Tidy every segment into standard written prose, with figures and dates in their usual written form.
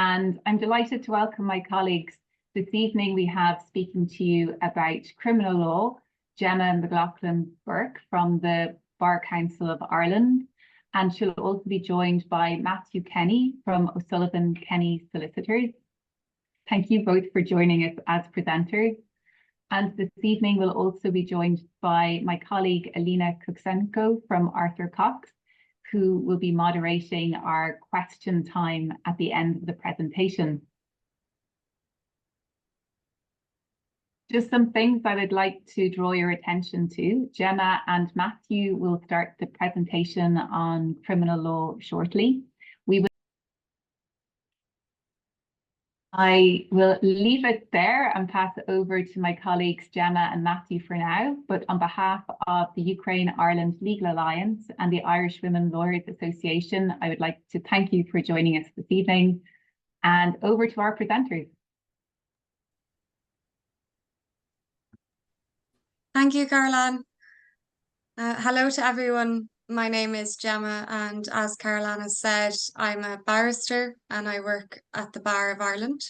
and I'm delighted to welcome my colleagues. This evening we have speaking to you about criminal law, Gemma McLaughlin Burke from the Bar Council of Ireland, and she'll also be joined by Matthew Kenny from O'Sullivan Kenny Solicitors. Thank you both for joining us as presenters. And this evening we'll also be joined by my colleague Alina Kuksenko from Arthur Cox, who will be moderating our question time at the end of the presentation. Just some things I would like to draw your attention to. Gemma and Matthew will start the presentation on criminal law shortly. I will leave it there and pass it over to my colleagues Gemma and Matthew for now, but on behalf of the Ukraine-Ireland Legal Alliance and the Irish Women Lawyers Association, I would like to thank you for joining us this evening, and over to our presenters. Thank you, Caroline. Hello to everyone. My name is Gemma, and as Caroline has said, I'm a barrister and I work at the Bar of Ireland.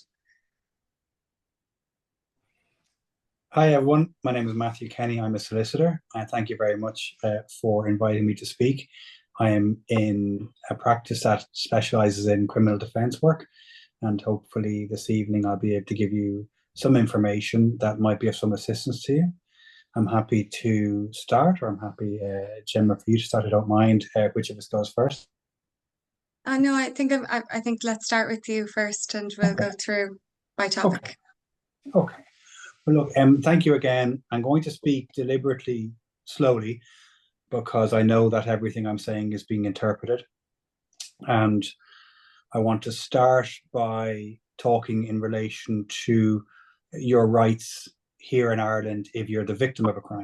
Hi everyone, my name is Matthew Kenny. I'm a solicitor. Thank you very much for inviting me to speak. I am in a practice that specialises in criminal defence work, and hopefully this evening I'll be able to give you some information that might be of some assistance to you. I'm happy to start, or I'm happy, Gemma, for you to start. I don't mind which of us goes first. No, I think let's start with you first, and we'll go through by topic. Okay. Well, look, thank you again. I'm going to speak deliberately slowly because I know that everything I'm saying is being interpreted, and I want to start by talking in relation to your rights here in Ireland if you're the victim of a crime.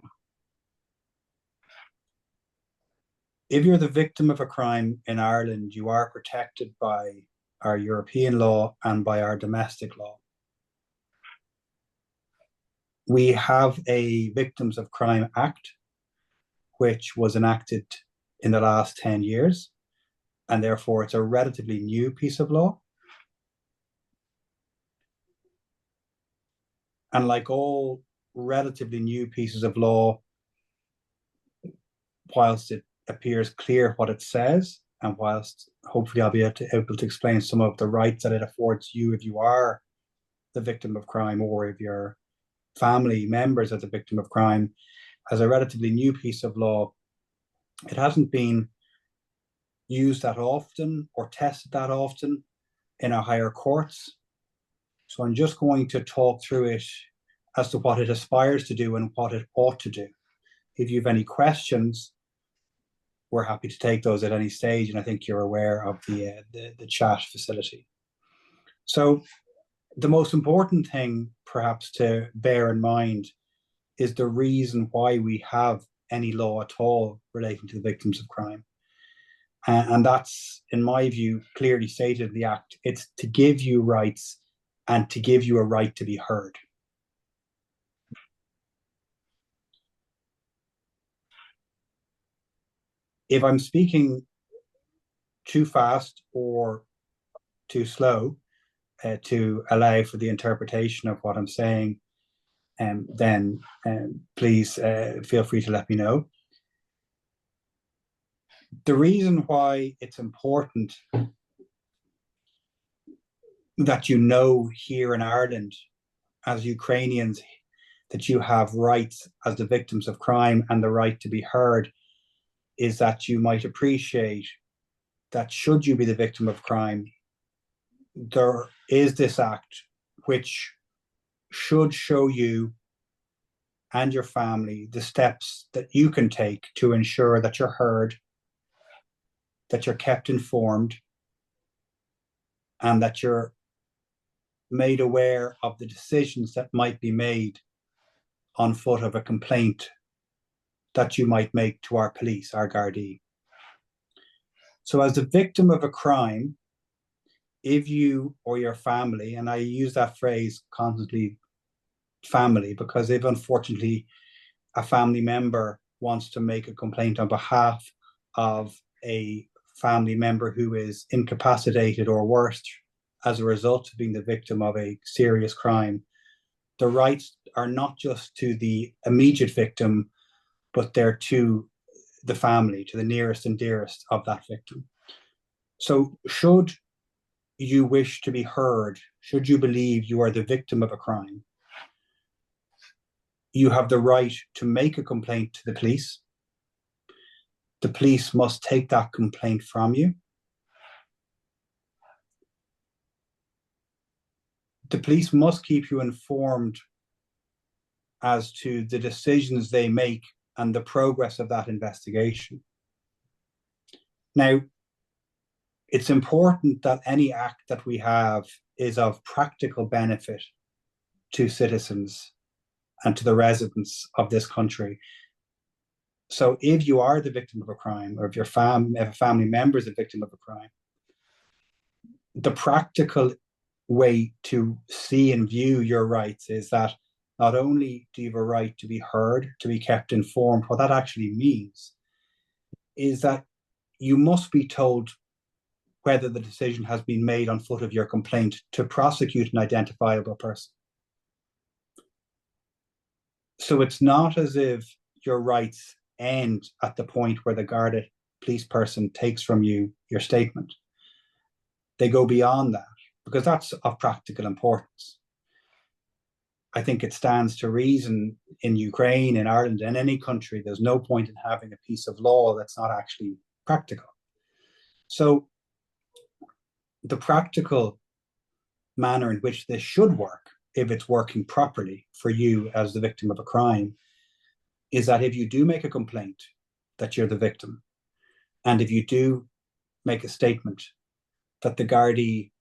If you're the victim of a crime in Ireland, you are protected by our European law and by our domestic law. We have a Victims of Crime Act, which was enacted in the last 10 years, and therefore it's a relatively new piece of law. And like all relatively new pieces of law, whilst it appears clear what it says, and whilst hopefully I'll be able to explain some of the rights that it affords you if you are the victim of crime, or if your family members are the victim of crime, as a relatively new piece of law, it hasn't been used that often or tested that often in our higher courts. So I'm just going to talk through it as to what it aspires to do and what it ought to do. If you have any questions, we're happy to take those at any stage, and I think you're aware of the chat facility. So the most important thing perhaps to bear in mind is the reason why we have any law at all relating to the victims of crime. And that's, in my view, clearly stated in the Act. It's to give you rights and to give you a right to be heard. If I'm speaking too fast or too slow to allow for the interpretation of what I'm saying, then please feel free to let me know. The reason why it's important that you know here in Ireland, as Ukrainians, that you have rights as the victims of crime and the right to be heard, is that you might appreciate that should you be the victim of crime, there is this Act which should show you and your family the steps that you can take to ensure that you're heard, that you're kept informed, and that you're made aware of the decisions that might be made on foot of a complaint that you might make to our police, our Gardaí. So as a victim of a crime, if you or your family, and I use that phrase constantly, family, because if unfortunately a family member wants to make a complaint on behalf of a family member who is incapacitated or worse as a result of being the victim of a serious crime, the rights are not just to the immediate victim, but they're to the family, to the nearest and dearest of that victim. So should you wish to be heard, should you believe you are the victim of a crime, you have the right to make a complaint to the police. The police must take that complaint from you. The police must keep you informed as to the decisions they make and the progress of that investigation. Now, it's important that any act that we have is of practical benefit to citizens and to the residents of this country. So if you are the victim of a crime, or if your family member is a victim of a crime, the practical way to see and view your rights is that not only do you have a right to be heard, to be kept informed, what that actually means is that you must be told whether the decision has been made on foot of your complaint to prosecute an identifiable person. So it's not as if your rights end at the point where the Garda police person takes from you your statement. They go beyond that, because that's of practical importance. I think it stands to reason in Ukraine, in Ireland, in any country, there's no point in having a piece of law that's not actually practical. So the practical manner in which this should work, if it's working properly for you as the victim of a crime, is that if you do make a complaint that you're the victim, and if you do make a statement, that the Gardaí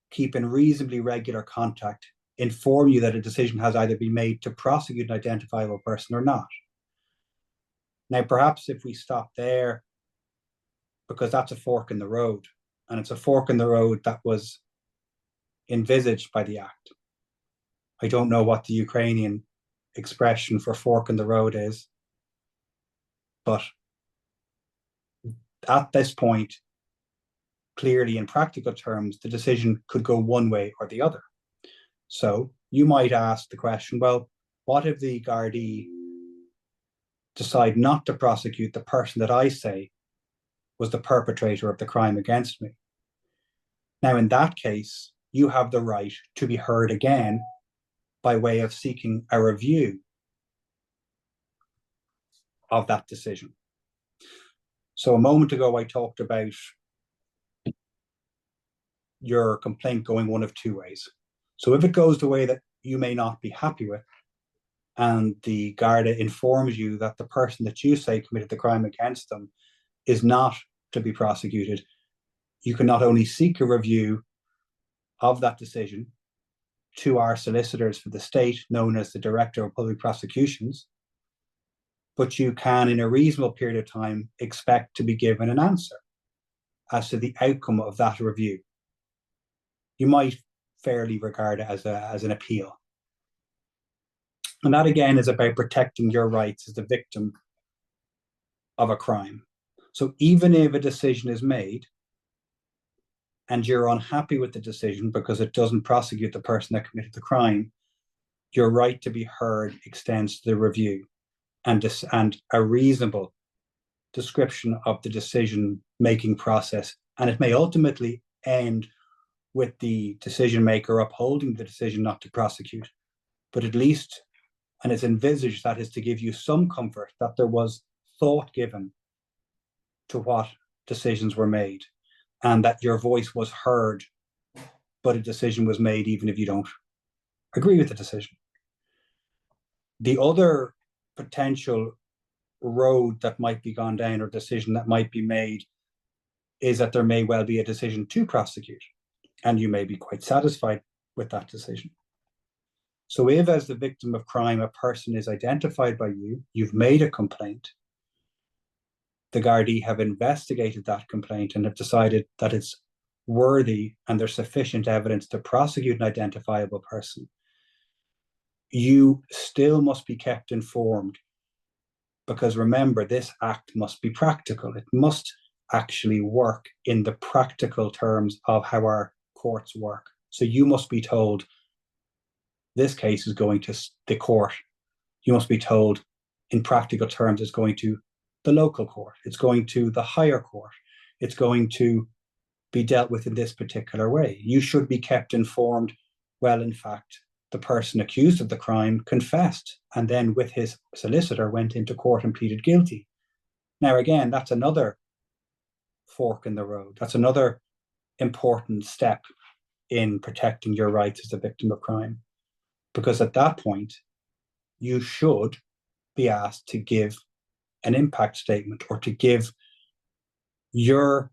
keep in reasonably regular contact, inform you that a decision has either been made to prosecute an identifiable person or not. Now, perhaps if we stop there, because that's a fork in the road, and it's a fork in the road that was envisaged by the Act. I don't know what the Ukrainian expression for fork in the road is, but at this point, clearly in practical terms, the decision could go one way or the other. So you might ask the question, well, what if the Gardaí decide not to prosecute the person that I say was the perpetrator of the crime against me? Now, in that case, you have the right to be heard again by way of seeking a review of that decision. So a moment ago, I talked about your complaint going one of two ways. So if it goes the way that you may not be happy with, and the Garda informs you that the person that you say committed the crime against them is not to be prosecuted, you can not only seek a review of that decision to our solicitors for the state, known as the Director of Public Prosecutions, but you can, in a reasonable period of time, expect to be given an answer as to the outcome of that review. You might fairly regard it as an appeal. And that, again, is about protecting your rights as the victim of a crime. So even if a decision is made and you're unhappy with the decision because it doesn't prosecute the person that committed the crime, your right to be heard extends to the review and a reasonable description of the decision-making process. And it may ultimately end with the decision maker upholding the decision not to prosecute, but at least, and it's envisaged, that is to give you some comfort that there was thought given to what decisions were made and that your voice was heard, but a decision was made even if you don't agree with the decision. The other potential road that might be gone down, or decision that might be made, is that there may well be a decision to prosecute, and you may be quite satisfied with that decision. So if, as the victim of crime, a person is identified by you, you've made a complaint, the Gardaí have investigated that complaint and have decided that it's worthy and there's sufficient evidence to prosecute an identifiable person, you still must be kept informed, because remember, this act must be practical. It must actually work in the practical terms of how our courts work. So you must be told this case is going to the court. You must be told, in practical terms, it's going to the local court. It's going to the higher court. It's going to be dealt with in this particular way. You should be kept informed. Well, in fact, the person accused of the crime confessed and then with his solicitor went into court and pleaded guilty. Now, again, that's another fork in the road. That's another important step in protecting your rights as a victim of crime. Because at that point, you should be asked to give an impact statement or to give your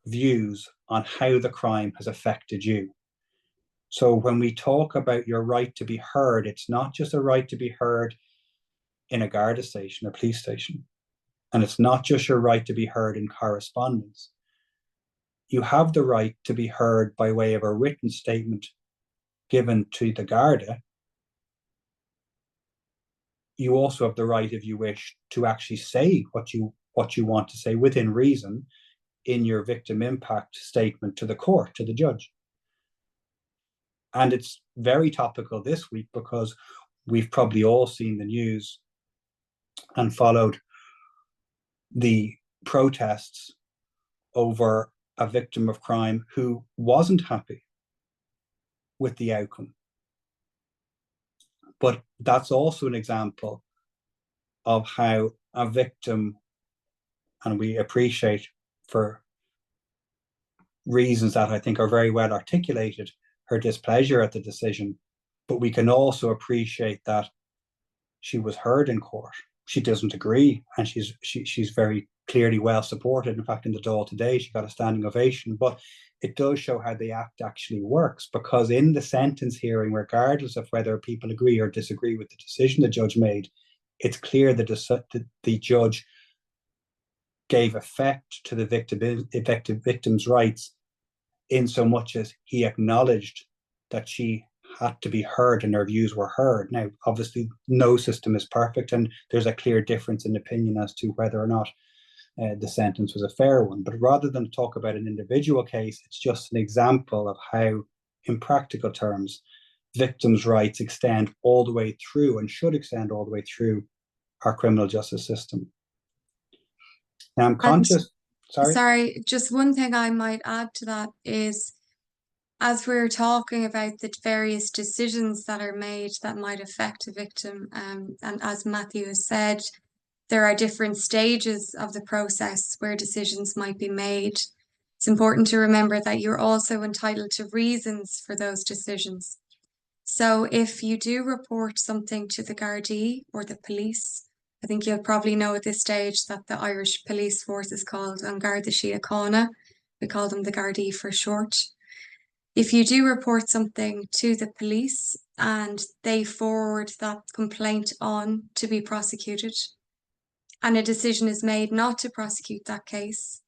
views on how the crime has affected you. So when we talk about your right to be heard, it's not just a right to be heard in a Garda station, a police station. And it's not just your right to be heard in correspondence. You have the right to be heard by way of a written statement given to the Garda. You also have the right, if you wish, to actually say what you want to say within reason in your victim impact statement to the court, to the judge. And it's very topical this week because we've probably all seen the news and followed the protests over a victim of crime who wasn't happy with the outcome. But that's also an example of how a victim, and we appreciate for reasons that I think are very well articulated, her displeasure at the decision, but we can also appreciate that she was heard in court. She doesn't agree, and she's very clearly well supported. In fact, in the Dáil today, she got a standing ovation, but it does show how the act actually works, because in the sentence hearing, regardless of whether people agree or disagree with the decision the judge made, it's clear that the judge gave effect to the victim's rights in so much as he acknowledged that she had to be heard and her views were heard. Now, obviously, no system is perfect, and there's a clear difference in opinion as to whether or not the sentence was a fair one. But rather than talk about an individual case, it's just an example of how, in practical terms, victims' rights extend all the way through and should extend all the way through our criminal justice system. Now, I'm conscious. Sorry, just one thing I might add to that is, as we're talking about the various decisions that are made that might affect a victim, and as Matthew has said, there are different stages of the process where decisions might be made. It's important to remember that you're also entitled to reasons for those decisions. So if you do report something to the Gardaí or the police, I think you'll probably know at this stage that the Irish police force is called An Garda Síochána. We call them the Gardaí for short. If you do report something to the police and they forward that complaint on to be prosecuted, and a decision is made not to prosecute that case,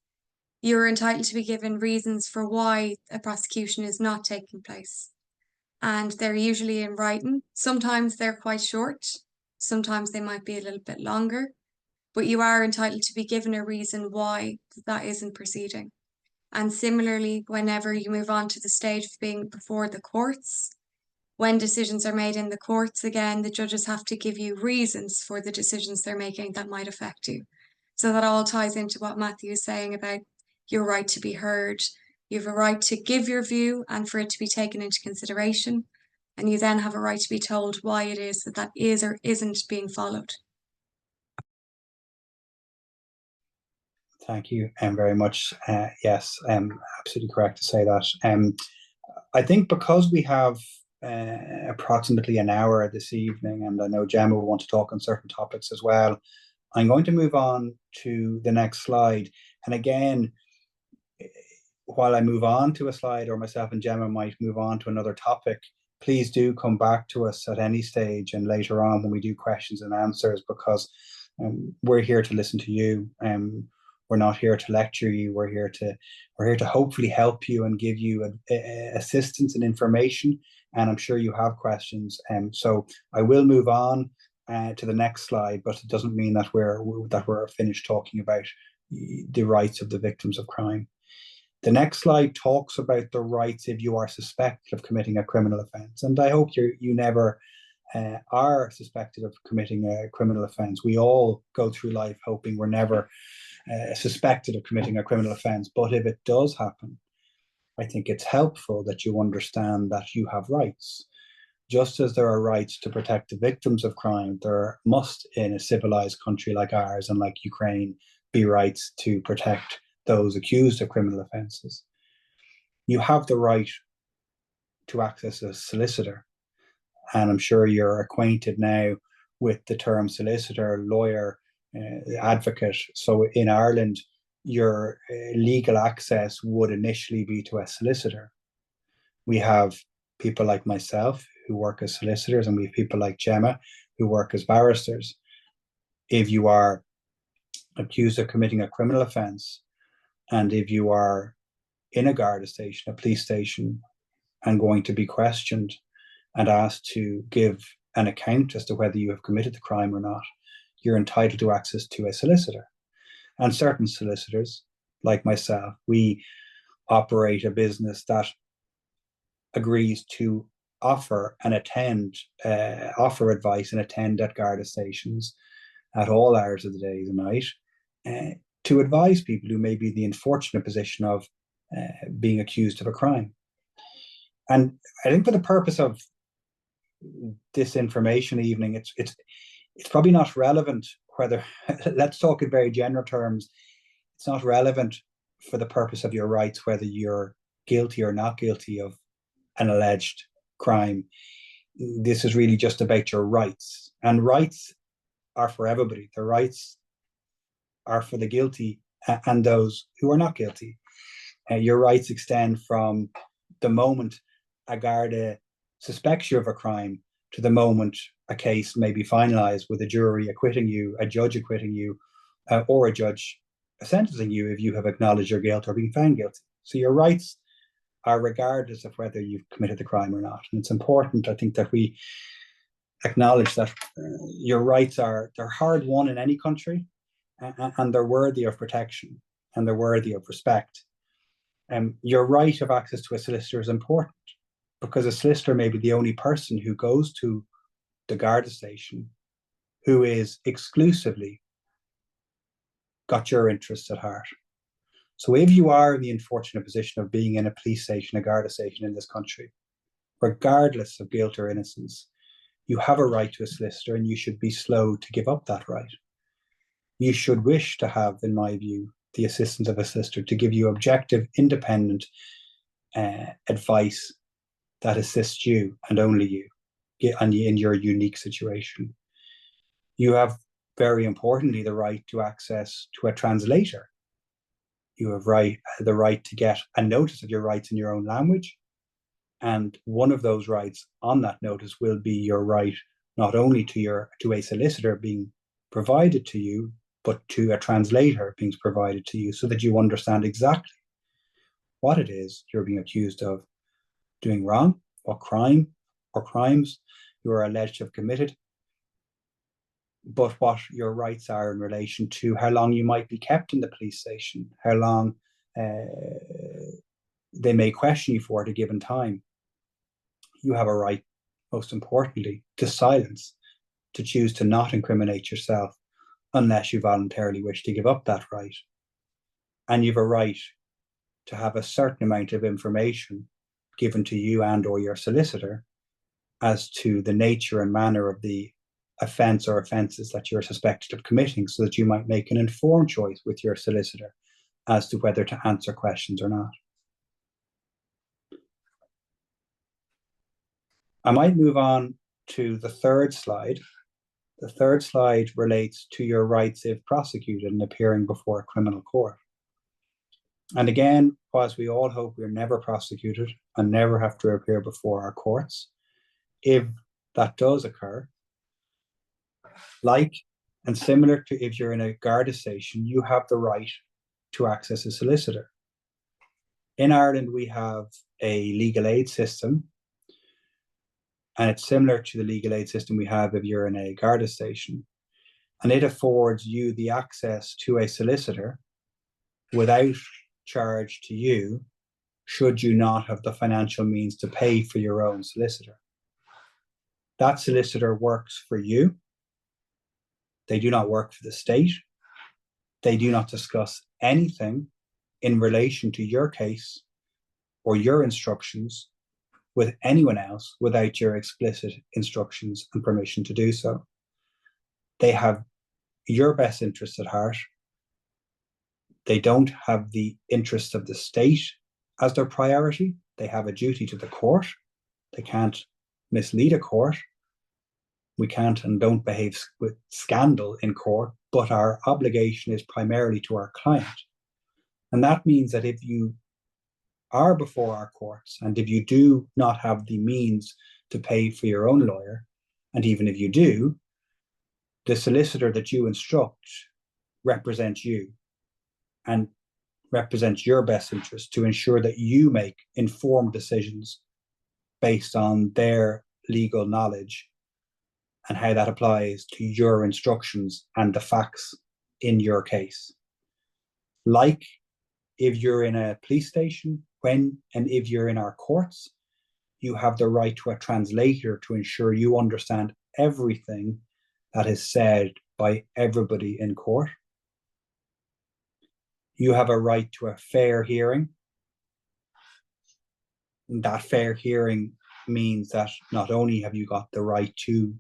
you're entitled to be given reasons for why a prosecution is not taking place. And they're usually in writing. Sometimes they're quite short. Sometimes they might be a little bit longer. But you are entitled to be given a reason why that isn't proceeding. And similarly, whenever you move on to the stage of being before the courts, when decisions are made in the courts, again, the judges have to give you reasons for the decisions they're making that might affect you. So that all ties into what Matthew is saying about your right to be heard. You have a right to give your view and for it to be taken into consideration. And you then have a right to be told why it is that is or isn't being followed. Thank you very much. Yes, absolutely correct to say that. I think because we have approximately an hour this evening, and I know Gemma will want to talk on certain topics as well, I'm going to move on to the next slide. And again, while I move on to a slide, or myself and Gemma might move on to another topic, please do come back to us at any stage and later on when we do questions and answers, because we're here to listen to you. We're not here to lecture you. We're here to hopefully help you and give you assistance and information. And I'm sure you have questions. So I will move on to the next slide, but it doesn't mean that we're finished talking about the rights of the victims of crime. The next slide talks about the rights if you are suspected of committing a criminal offence. And I hope you never are suspected of committing a criminal offence. We all go through life hoping we're never suspected of committing a criminal offence. But if it does happen, I think it's helpful that you understand that you have rights. Just as there are rights to protect the victims of crime, there must, in a civilized country like ours and like Ukraine, be rights to protect those accused of criminal offences. You have the right to access a solicitor. And I'm sure you're acquainted now with the term solicitor, lawyer, advocate. So in Ireland, your legal access would initially be to a solicitor. We have people like myself who work as solicitors, and we have people like Gemma who work as barristers. If you are accused of committing a criminal offence, and if you are in a Garda station, a police station, and going to be questioned and asked to give an account as to whether you have committed the crime or not, you're entitled to access to a solicitor. And certain solicitors, like myself, we operate a business that agrees to offer and offer advice and attend at Garda stations at all hours of the day and night, to advise people who may be in the unfortunate position of being accused of a crime. And I think for the purpose of this information evening, it's probably not relevant whether, let's talk in very general terms, it's not relevant for the purpose of your rights whether you're guilty or not guilty of an alleged crime. This is really just about your rights, and rights are for everybody. The rights are for the guilty and those who are not guilty. Your rights extend from the moment a Garda suspects you of a crime to the moment a case may be finalised with a jury acquitting you, a judge acquitting you, or a judge sentencing you if you have acknowledged your guilt or been found guilty. So your rights are regardless of whether you've committed the crime or not. And it's important, I think, that we acknowledge that your rights they're hard won in any country, and they're worthy of protection, and they're worthy of respect. Your right of access to a solicitor is important, because a solicitor may be the only person who goes to the Garda station who is exclusively got your interests at heart. So if you are in the unfortunate position of being in a police station, a Garda station in this country, regardless of guilt or innocence, you have a right to a solicitor, and you should be slow to give up that right. You should wish to have, in my view, the assistance of a solicitor to give you objective, independent advice that assists you and only you in your unique situation. You have, very importantly, the right to access to a translator. You have the right to get a notice of your rights in your own language. And one of those rights on that notice will be your right not only to a solicitor being provided to you, but to a translator being provided to you, so that you understand exactly what it is you're being accused of doing wrong, what crime or crimes you are alleged to have committed, but what your rights are in relation to how long you might be kept in the police station, how long they may question you for at a given time. You have a right, most importantly, to silence, to choose to not incriminate yourself unless you voluntarily wish to give up that right. And you have a right to have a certain amount of information given to you and or your solicitor as to the nature and manner of the offence or offences that you're suspected of committing, so that you might make an informed choice with your solicitor as to whether to answer questions or not. I might move on to the third slide. The third slide relates to your rights if prosecuted and appearing before a criminal court. And again, whilst we all hope we're never prosecuted and never have to appear before our courts, if that does occur, like and similar to if you're in a Garda station, you have the right to access a solicitor. In Ireland, we have a legal aid system, and it's similar to the legal aid system we have if you're in a Garda station. And it affords you the access to a solicitor without charge to you should you not have the financial means to pay for your own solicitor. That solicitor works for you. They do not work for the state. They do not discuss anything in relation to your case or your instructions with anyone else without your explicit instructions and permission to do so. They have your best interests at heart. They don't have the interests of the state as their priority. They have a duty to the court. They can't mislead a court. We can't and don't behave with scandal in court, but our obligation is primarily to our client. And that means that if you are before our courts, and if you do not have the means to pay for your own lawyer, and even if you do, the solicitor that you instruct represents you and represents your best interest to ensure that you make informed decisions based on their legal knowledge and how that applies to your instructions and the facts in your case. Like if you're in a police station, when and if you're in our courts, you have the right to a translator to ensure you understand everything that is said by everybody in court. You have a right to a fair hearing. That fair hearing means that not only have you got the right to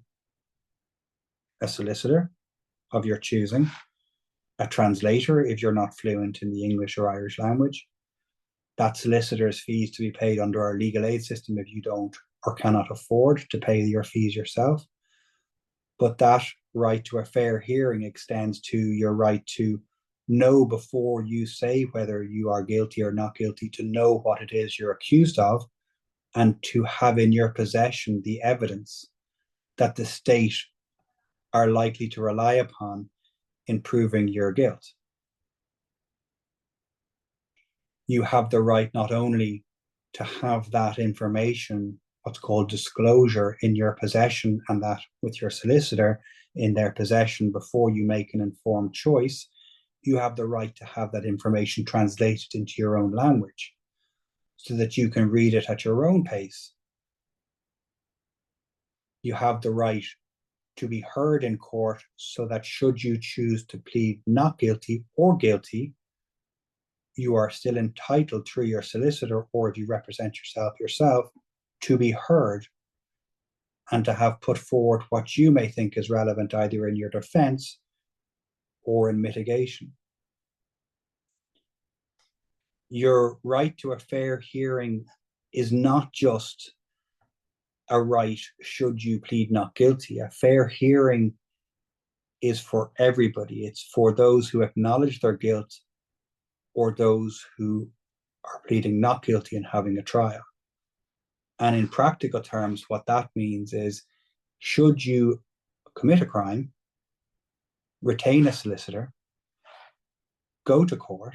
a solicitor of your choosing, a translator if you're not fluent in the English or Irish language, that solicitor's fees to be paid under our legal aid system if you don't or cannot afford to pay your fees yourself. But that right to a fair hearing extends to your right to know before you say whether you are guilty or not guilty, to know what it is you're accused of, and to have in your possession the evidence that the state are likely to rely upon in proving your guilt. You have the right not only to have that information, what's called disclosure, in your possession, and that with your solicitor in their possession before you make an informed choice, you have the right to have that information translated into your own language so that you can read it at your own pace. You have the right to be heard in court so that should you choose to plead not guilty or guilty, you are still entitled through your solicitor, or if you represent yourself, to be heard and to have put forward what you may think is relevant either in your defense or in mitigation. Your right to a fair hearing is not just a right should you plead not guilty. A fair hearing is for everybody. It's for those who acknowledge their guilt or those who are pleading not guilty and having a trial. And in practical terms, what that means is, should you commit a crime, retain a solicitor, go to court,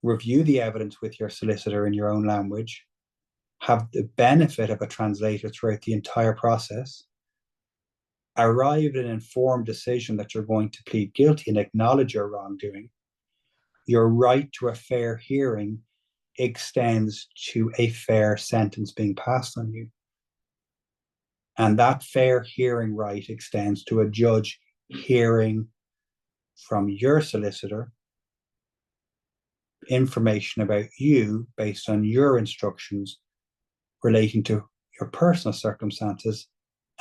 review the evidence with your solicitor in your own language, have the benefit of a translator throughout the entire process, arrive at an informed decision that you're going to plead guilty and acknowledge your wrongdoing, your right to a fair hearing extends to a fair sentence being passed on you. And that fair hearing right extends to a judge hearing from your solicitor information about you based on your instructions relating to your personal circumstances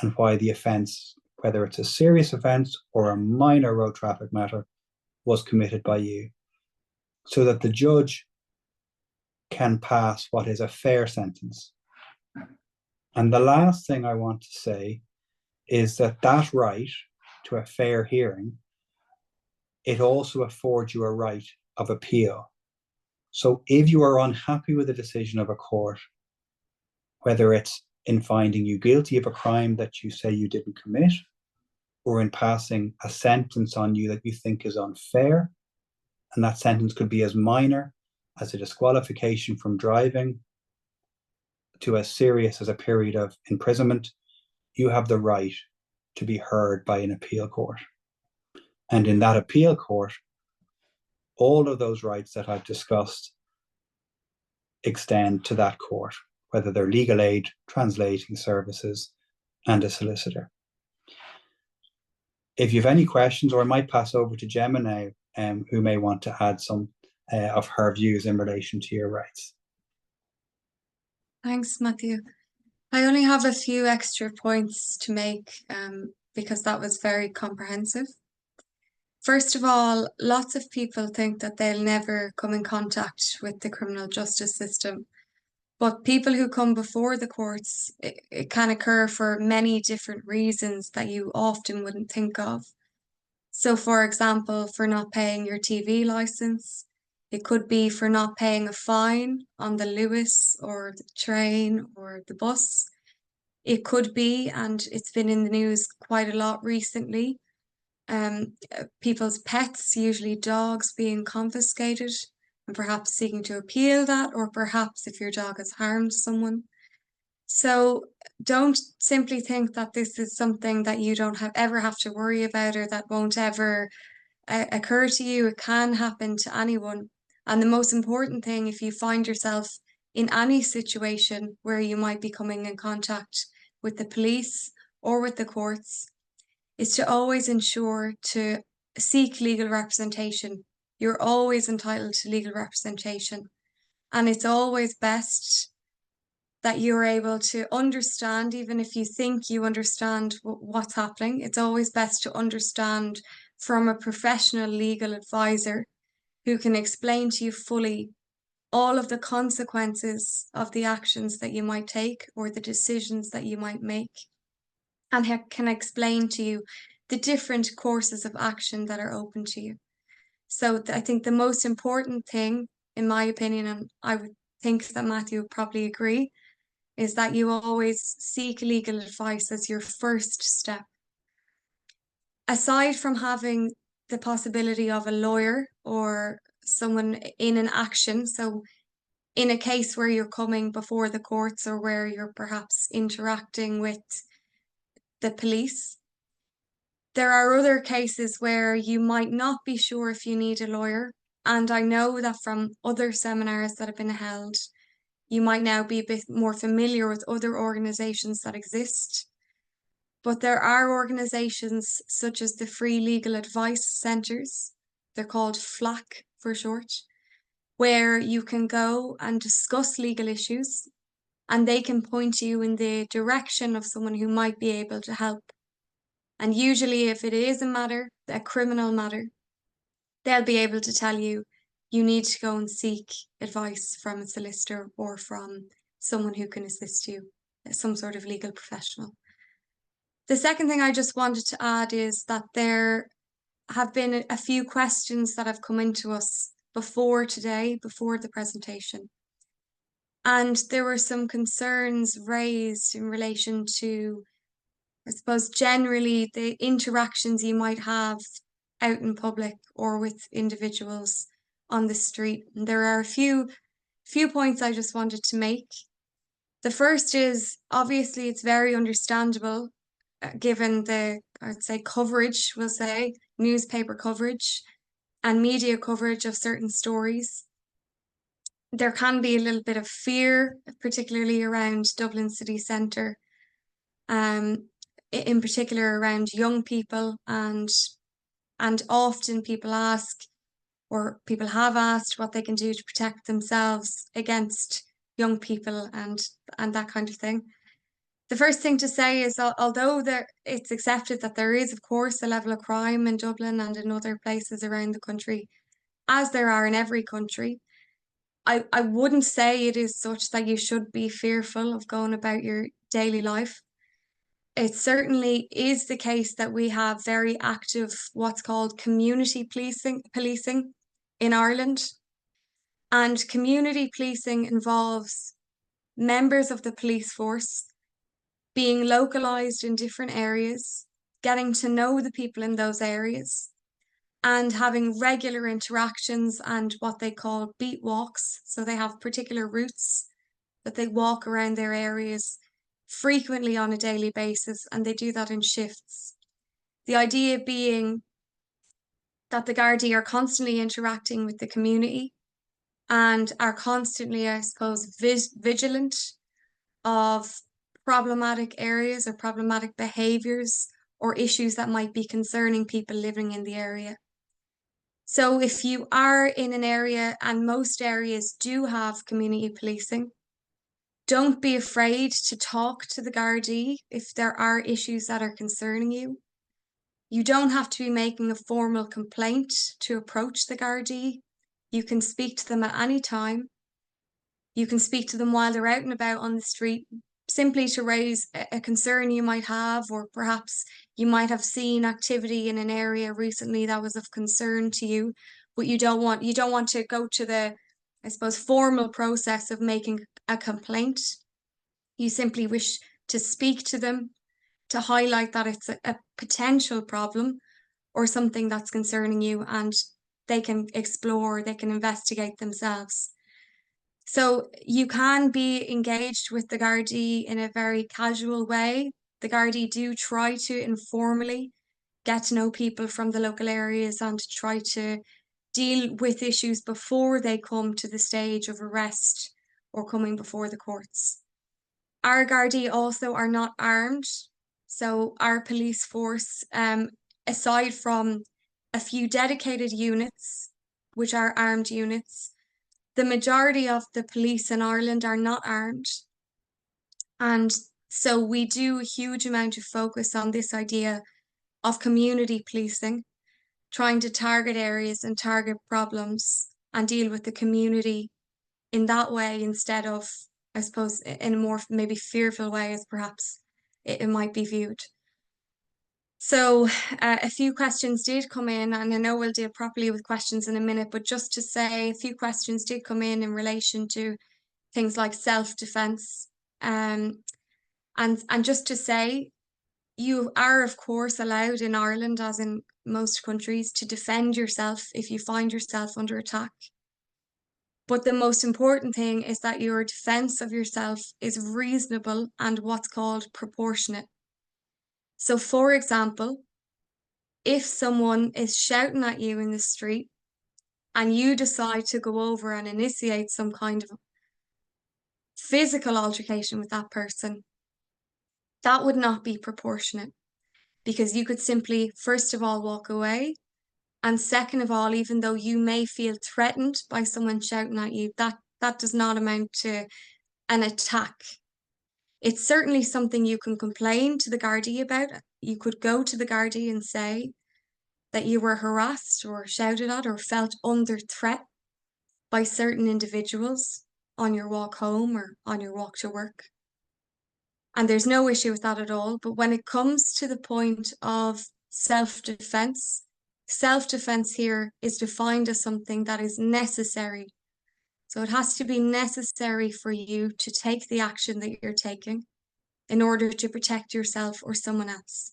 and why the offence, whether it's a serious offence or a minor road traffic matter, was committed by you, so that the judge can pass what is a fair sentence. And the last thing I want to say is that that right to a fair hearing, it also affords you a right of appeal. So if you are unhappy with the decision of a court, whether it's in finding you guilty of a crime that you say you didn't commit, or in passing a sentence on you that you think is unfair, and that sentence could be as minor as a disqualification from driving to as serious as a period of imprisonment, you have the right to be heard by an appeal court. And in that appeal court, all of those rights that I've discussed extend to that court, whether they're legal aid, translating services, and a solicitor. If you have any questions, or I might pass over to Gemma now, who may want to add some of her views in relation to your rights. Thanks, Matthew. I only have a few extra points to make because that was very comprehensive. First of all, lots of people think that they'll never come in contact with the criminal justice system. But people who come before the courts, it can occur for many different reasons that you often wouldn't think of. So, for example, for not paying your TV license, it could be for not paying a fine on the Luas or the train or the bus. It could be, and it's been in the news quite a lot recently, people's pets, usually dogs, being confiscated and perhaps seeking to appeal that, or perhaps if your dog has harmed someone. So don't simply think that this is something that you don't ever have to worry about, or that won't ever occur to you. It can happen to anyone. And the most important thing, if you find yourself in any situation where you might be coming in contact with the police or with the courts, is to always ensure to seek legal representation. You're always entitled to legal representation. And it's always best that you're able to understand, even if you think you understand what's happening, it's always best to understand from a professional legal advisor who can explain to you fully all of the consequences of the actions that you might take or the decisions that you might make, and can explain to you the different courses of action that are open to you. So I think the most important thing, in my opinion, and I would think that Matthew would probably agree, is that you always seek legal advice as your first step. Aside from having the possibility of a lawyer or someone in an action, so in a case where you're coming before the courts or where you're perhaps interacting with the police, there are other cases where you might not be sure if you need a lawyer. And I know that from other seminars that have been held, you might now be a bit more familiar with other organizations that exist. But there are organizations such as the Free Legal Advice Centres, they're called FLAC for short, where you can go and discuss legal issues, and they can point you in the direction of someone who might be able to help. And usually if it is a criminal matter, they'll be able to tell you, you need to go and seek advice from a solicitor or from someone who can assist you, some sort of legal professional. The second thing I just wanted to add is that there have been a few questions that have come into us before today, before the presentation. And there were some concerns raised in relation to, I suppose, generally the interactions you might have out in public or with individuals on the street. And there are a few points I just wanted to make. The first is, obviously, it's very understandable given the, I'd say, coverage, we'll say, newspaper coverage and media coverage of certain stories. There can be a little bit of fear, particularly around Dublin city centre, in particular around young people, and often people ask, or people have asked, what they can do to protect themselves against young people and that kind of thing. The first thing to say is, although it's accepted that there is, of course, a level of crime in Dublin and in other places around the country, as there are in every country, I wouldn't say it is such that you should be fearful of going about your daily life. It certainly is the case that we have very active, what's called community policing in Ireland. And community policing involves members of the police force being localized in different areas, getting to know the people in those areas, and having regular interactions and what they call beat walks. So they have particular routes that they walk around their areas frequently on a daily basis, and they do that in shifts. The idea being that the Gardaí are constantly interacting with the community and are constantly, I suppose, vigilant of problematic areas or problematic behaviours or issues that might be concerning people living in the area. So if you are in an area, and most areas do have community policing, don't be afraid to talk to the Gardaí if there are issues that are concerning you. You don't have to be making a formal complaint to approach the Gardaí. You can speak to them at any time. You can speak to them while they're out and about on the street, simply to raise a concern you might have, or perhaps you might have seen activity in an area recently that was of concern to you, but you don't want to go to the, I suppose, formal process of making a complaint. You simply wish to speak to them, to highlight that it's a potential problem or something that's concerning you, and they can explore, they can investigate themselves. So you can be engaged with the Gardaí in a very casual way. The Gardaí do try to informally get to know people from the local areas and try to deal with issues before they come to the stage of arrest or coming before the courts. Our Gardaí also are not armed. So our police force, aside from a few dedicated units, which are armed units, the majority of the police in Ireland are not armed. And so we do a huge amount of focus on this idea of community policing, trying to target areas and target problems and deal with the community in that way, instead of, I suppose, in a more maybe fearful way as perhaps it might be viewed. So a few questions did come in, and I know we'll deal properly with questions in a minute, but just to say, a few questions did come in relation to things like self-defense. And just to say, you are, of course, allowed in Ireland, as in most countries, to defend yourself if you find yourself under attack. But the most important thing is that your defense of yourself is reasonable and what's called proportionate. So, for example, if someone is shouting at you in the street and you decide to go over and initiate some kind of physical altercation with that person, that would not be proportionate, because you could simply, first of all, walk away. And second of all, even though you may feel threatened by someone shouting at you, that does not amount to an attack. It's certainly something you can complain to the Gardaí about. You could go to the Gardaí and say that you were harassed or shouted at or felt under threat by certain individuals on your walk home or on your walk to work. And there's no issue with that at all. But when it comes to the point of self-defense, self-defense here is defined as something that is necessary. So it has to be necessary for you to take the action that you're taking in order to protect yourself or someone else.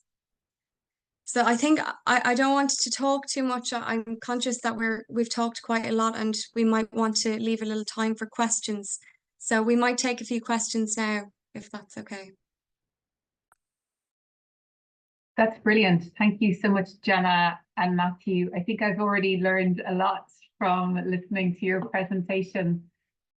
So I think I don't want to talk too much. I'm conscious that we've talked quite a lot, and we might want to leave a little time for questions. So we might take a few questions now, if that's okay. That's brilliant. Thank you so much, Jenna and Matthew. I think I've already learned a lot from listening to your presentation.